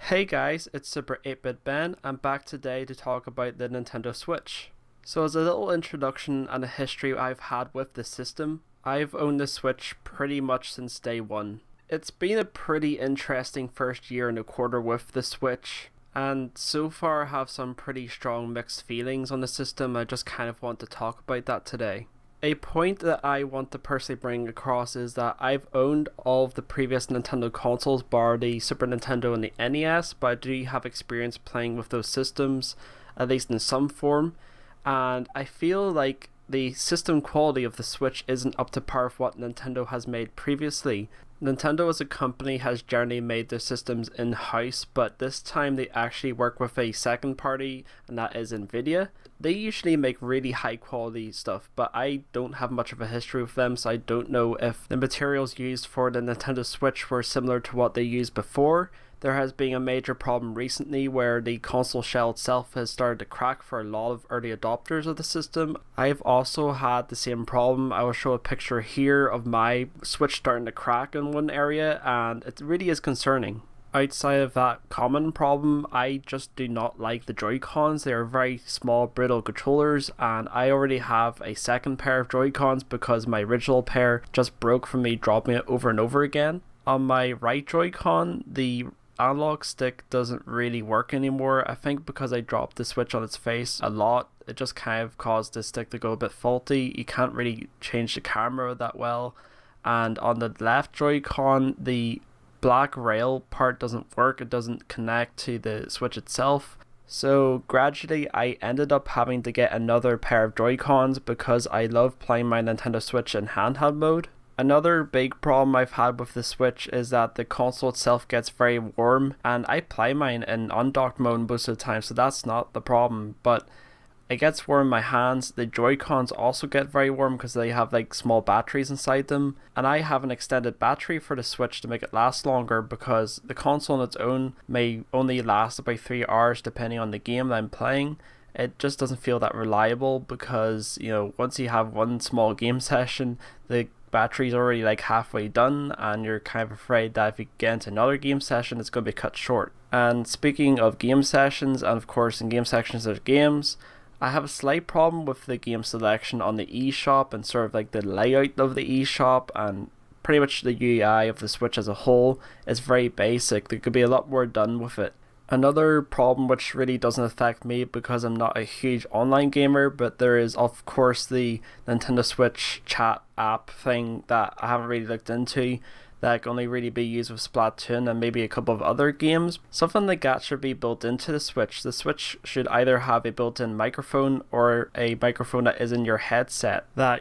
Hey guys, it's Super 8-Bit Ben. I'm back today to talk about the Nintendo Switch. So as a little introduction and a history I've had with the system, I've owned the Switch pretty much since day one. It's been a pretty interesting first year and a quarter with the Switch, and so far I have some pretty strong mixed feelings on the system. I just kind of want to talk about that today. A point that I want to personally bring across is that I've owned all of the previous Nintendo consoles bar the Super Nintendo and the NES, but I do have experience playing with those systems, at least in some form, and I feel like the system quality of the Switch isn't up to par with what Nintendo has made previously. Nintendo as a company has generally made their systems in-house, but this time they actually work with a second party, and that is Nvidia. They usually make really high quality stuff, but I don't have much of a history with them, so I don't know if the materials used for the Nintendo Switch were similar to what they used before. There has been a major problem recently where the console shell itself has started to crack for a lot of early adopters of the system. I've also had the same problem. I will show a picture here of my Switch starting to crack in one area, and it really is concerning. Outside of that common problem, I just do not like the Joy-Cons. They are very small, brittle controllers, and I already have a second pair of Joy-Cons because my original pair just broke from me dropping it over and over again. On my right Joy-Con, the analog stick doesn't really work anymore. I think because I dropped the Switch on its face a lot, it just kind of caused the stick to go a bit faulty. You can't really change the camera that well. And on the left Joy-Con, the black rail part doesn't work. It doesn't connect to the Switch itself. So gradually I ended up having to get another pair of Joy-Cons because I love playing my Nintendo Switch in handheld mode. Another big problem I've had with the Switch is that the console itself gets very warm, and I play mine in undocked mode most of the time, so that's not the problem, but it gets warm in my hands. The Joy-Cons also get very warm because they have like small batteries inside them, and I have an extended battery for the Switch to make it last longer because the console on its own may only last about 3 hours depending on the game that I'm playing. It just doesn't feel that reliable because, once you have one small game session, the battery's already like halfway done, and you're kind of afraid that if you get into another game session, it's going to be cut short. And speaking of game sessions, and of course in game sections there's games, I have a slight problem with the game selection on the eShop and sort of like the layout of the eShop, and pretty much the UI of the Switch as a whole is very basic. There could be a lot more done with it. Another problem which really doesn't affect me because I'm not a huge online gamer, but there is of course the Nintendo Switch chat app thing that I haven't really looked into, that can only really be used with Splatoon and maybe a couple of other games. Something like that should be built into the Switch. The Switch should either have a built-in microphone or a microphone that is in your headset that,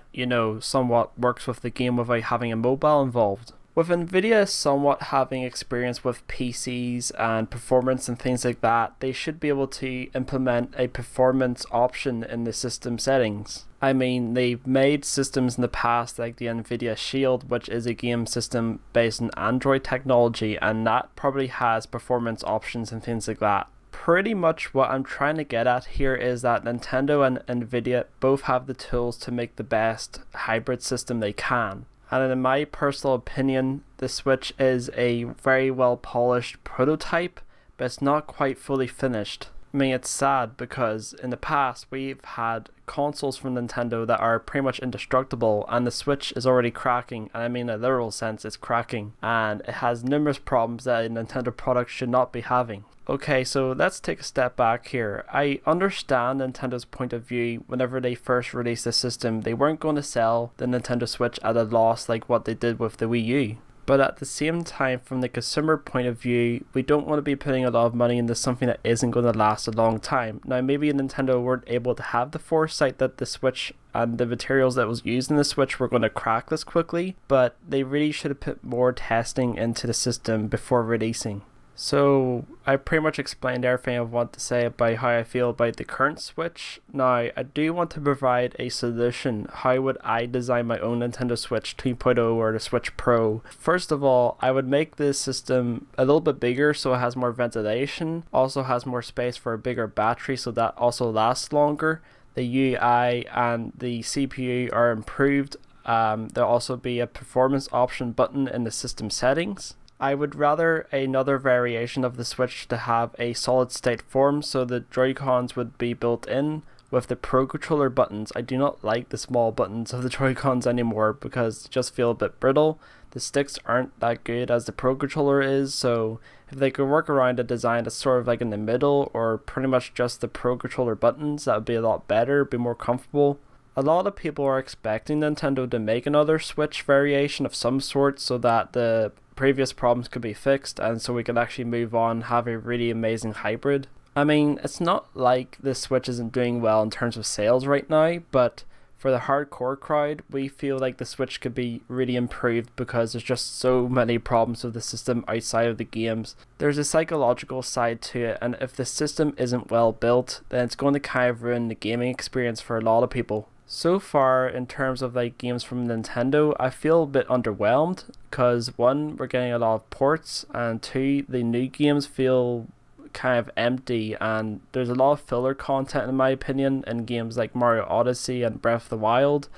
somewhat works with the game without having a mobile involved. With Nvidia somewhat having experience with PCs and performance and things like that, they should be able to implement a performance option in the system settings. I mean, they've made systems in the past like the Nvidia Shield, which is a game system based on Android technology, and that probably has performance options and things like that. Pretty much what I'm trying to get at here is that Nintendo and Nvidia both have the tools to make the best hybrid system they can. And in my personal opinion, the Switch is a very well polished prototype, but it's not quite fully finished. I mean, it's sad because in the past we've had consoles from Nintendo that are pretty much indestructible, and the Switch is already cracking, and I mean in a literal sense it's cracking, and it has numerous problems that a Nintendo product should not be having. Okay, so let's take a step back here. I understand Nintendo's point of view. Whenever they first released the system, they weren't going to sell the Nintendo Switch at a loss like what they did with the Wii U. But at the same time, from the consumer point of view, we don't want to be putting a lot of money into something that isn't going to last a long time. Now, maybe Nintendo weren't able to have the foresight that the Switch and the materials that was used in the Switch were going to crack this quickly, but they really should have put more testing into the system before releasing. So I pretty much explained everything I want to say about how I feel about the current Switch. Now, I do want to provide a solution. How would I design my own Nintendo Switch 2.0 or the Switch Pro? First of all, I would make this system a little bit bigger so it has more ventilation, also has more space for a bigger battery so that also lasts longer. The UI and the CPU are improved. There'll also be a performance option button in the system settings. I would rather another variation of the Switch to have a solid state form so the Joy-Cons would be built in with the Pro Controller buttons. I do not like the small buttons of the Joy-Cons anymore because they just feel a bit brittle. The sticks aren't that good as the Pro Controller is, so if they could work around a design that's sort of like in the middle or pretty much just the Pro Controller buttons, that would be a lot better, be more comfortable. A lot of people are expecting Nintendo to make another Switch variation of some sort so that the previous problems could be fixed and so we could actually move on and have a really amazing hybrid. I mean, it's not like the Switch isn't doing well in terms of sales right now, but for the hardcore crowd, we feel like the Switch could be really improved because there's just so many problems with the system outside of the games. There's a psychological side to it, and if the system isn't well built, then it's going to kind of ruin the gaming experience for a lot of people. So far, in terms of like games from Nintendo, I feel a bit underwhelmed because one, we're getting a lot of ports, and two, the new games feel kind of empty, and there's a lot of filler content in my opinion in games like Mario Odyssey and Breath of the Wild,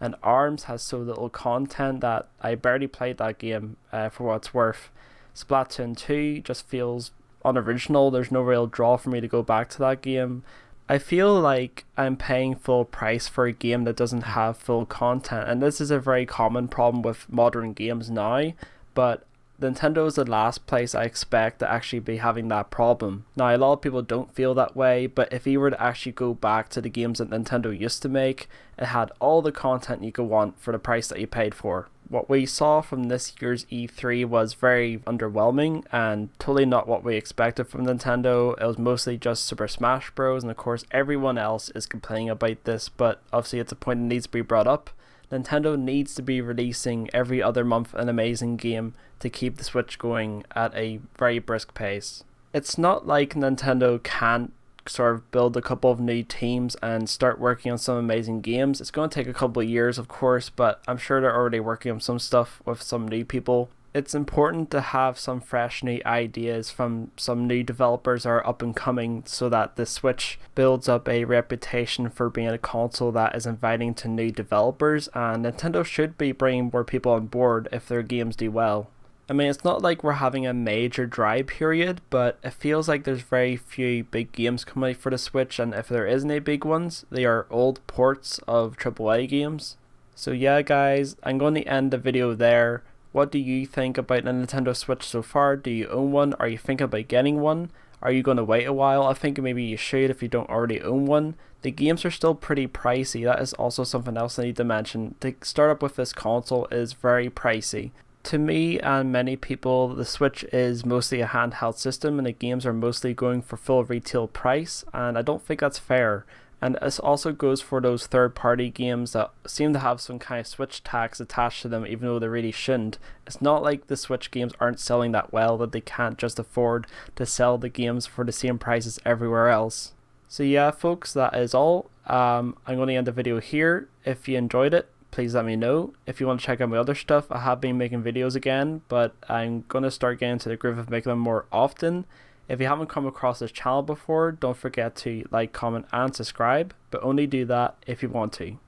and ARMS has so little content that I barely played that game for what it's worth. Splatoon 2 just feels unoriginal. There's no real draw for me to go back to that game. I feel like I'm paying full price for a game that doesn't have full content, and this is a very common problem with modern games now, but Nintendo is the last place I expect to actually be having that problem. Now, a lot of people don't feel that way, but if you were to actually go back to the games that Nintendo used to make, it had all the content you could want for the price that you paid for. What we saw from this year's E3 was very underwhelming and totally not what we expected from Nintendo. It was mostly just Super Smash Bros. And of course everyone else is complaining about this, but obviously it's a point that needs to be brought up. Nintendo needs to be releasing every other month an amazing game to keep the Switch going at a very brisk pace. It's not like Nintendo can't sort of build a couple of new teams and start working on some amazing games. It's going to take a couple of years, of course, but I'm sure they're already working on some stuff with some new people. It's important to have some fresh new ideas from some new developers that are up and coming so that the Switch builds up a reputation for being a console that is inviting to new developers, and Nintendo should be bringing more people on board if their games do well. I mean, it's not like we're having a major dry period, but it feels like there's very few big games coming out for the Switch, and if there isn't any big ones, they are old ports of AAA games. So yeah guys, I'm going to end the video there. What do you think about the Nintendo Switch so far? Do you own one? Are you thinking about getting one? Are you going to wait a while? I think maybe you should if you don't already own one. The games are still pretty pricey. That is also something else I need to mention. To start up with this console is very pricey. To me and many people, the Switch is mostly a handheld system and the games are mostly going for full retail price, and I don't think that's fair. And this also goes for those third-party games that seem to have some kind of Switch tax attached to them even though they really shouldn't. It's not like the Switch games aren't selling that well that they can't just afford to sell the games for the same prices everywhere else. So yeah folks, that is all. I'm going to end the video here. If you enjoyed it, please let me know. If you want to check out my other stuff, I have been making videos again, but I'm going to start getting into the groove of making them more often. If you haven't come across this channel before, don't forget to like, comment and subscribe, but only do that if you want to.